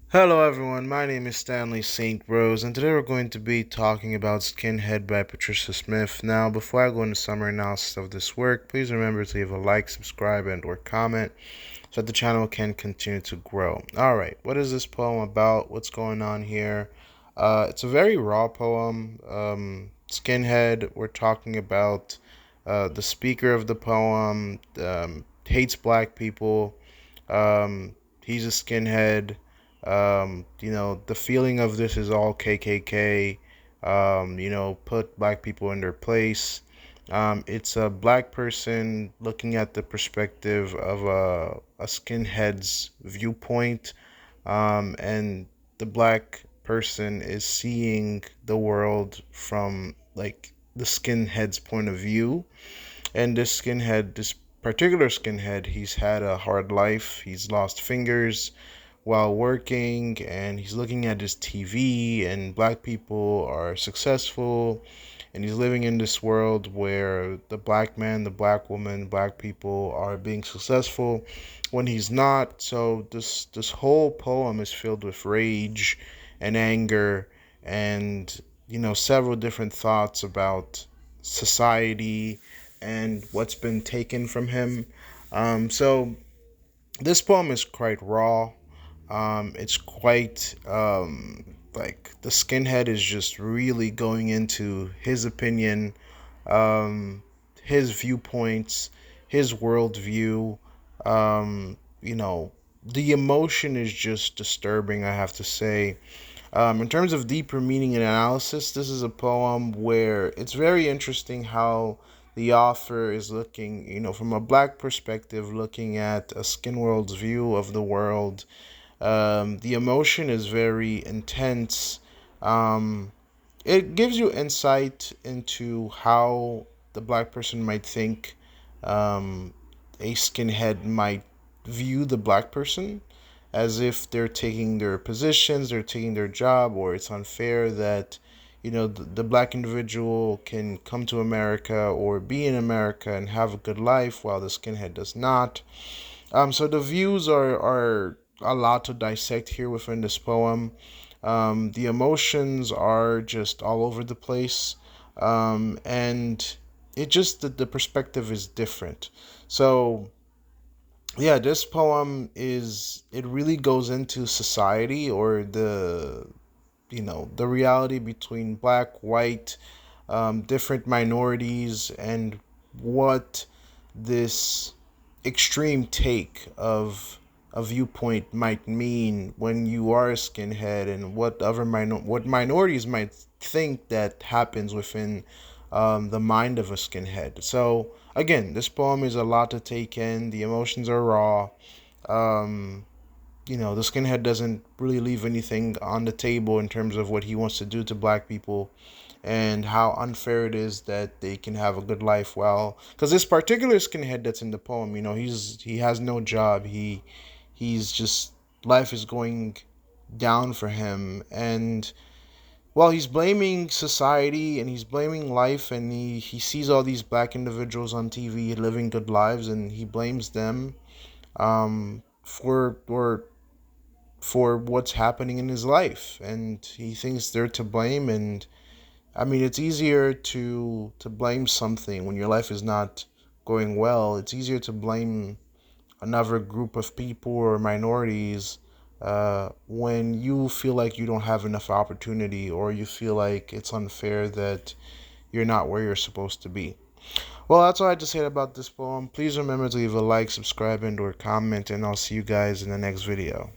Hello everyone, my name is Stanley St. Rose, and today we're going to be talking about Skinhead by Patricia Smith. Now, before I go into summary analysis of this work, please remember to leave a like, subscribe, and or comment so that the channel can continue to grow. Alright, what is this poem about? What's going on here? It's a very raw poem. Skinhead, we're talking about the speaker of the poem, hates black people. He's a skinhead. The feeling of this is all KKK. Put black people in their place. It's a black person looking at the perspective of a skinhead's viewpoint, and the black person is seeing the world from like the skinhead's point of view. And this particular skinhead, he's had a hard life. He's lost fingers while working, and he's looking at his TV, and black people are successful, and he's living in this world where the black man, the black woman, black people are being successful when he's not. So this whole poem is filled with rage and anger and several different thoughts about society and what's been taken from him. So this poem is quite raw. It's quite like the skinhead is just really going into his opinion, his viewpoints, his worldview. The emotion is just disturbing, I have to say. In terms of deeper meaning and analysis, this is a poem where it's very interesting how the author is looking, from a black perspective, looking at a skin world's view of the world. The emotion is very intense. Um, it gives you insight into how the black person might think a skinhead might view the black person, as if they're taking their positions, they're taking their job, or it's unfair that the black individual can come to America or be in America and have a good life while the skinhead does not. So the views are a lot to dissect here within this poem. The emotions are just all over the place, and it just the perspective is different. So yeah, this poem is it really goes into society, or the reality between black, white, different minorities, and what this extreme take of a viewpoint might mean when you are a skinhead, and what minorities might think that happens within the mind of a skinhead. So again, this poem is a lot to take in. The emotions are raw. Um, the skinhead doesn't really leave anything on the table in terms of what he wants to do to black people, and how unfair it is that they can have a good life. Well, because this particular skinhead that's in the poem, he has no job. He's just, life is going down for him, and well, he's blaming society and he's blaming life, and he sees all these black individuals on TV living good lives, and he blames them for what's happening in his life, and he thinks they're to blame. And I mean, it's easier to blame something when your life is not going well. It's easier to blame another group of people or minorities when you feel like you don't have enough opportunity, or you feel like it's unfair that you're not where you're supposed to be. Well, that's all I had to say about this poem. Please remember to leave a like, subscribe, and or comment, and I'll see you guys in the next video.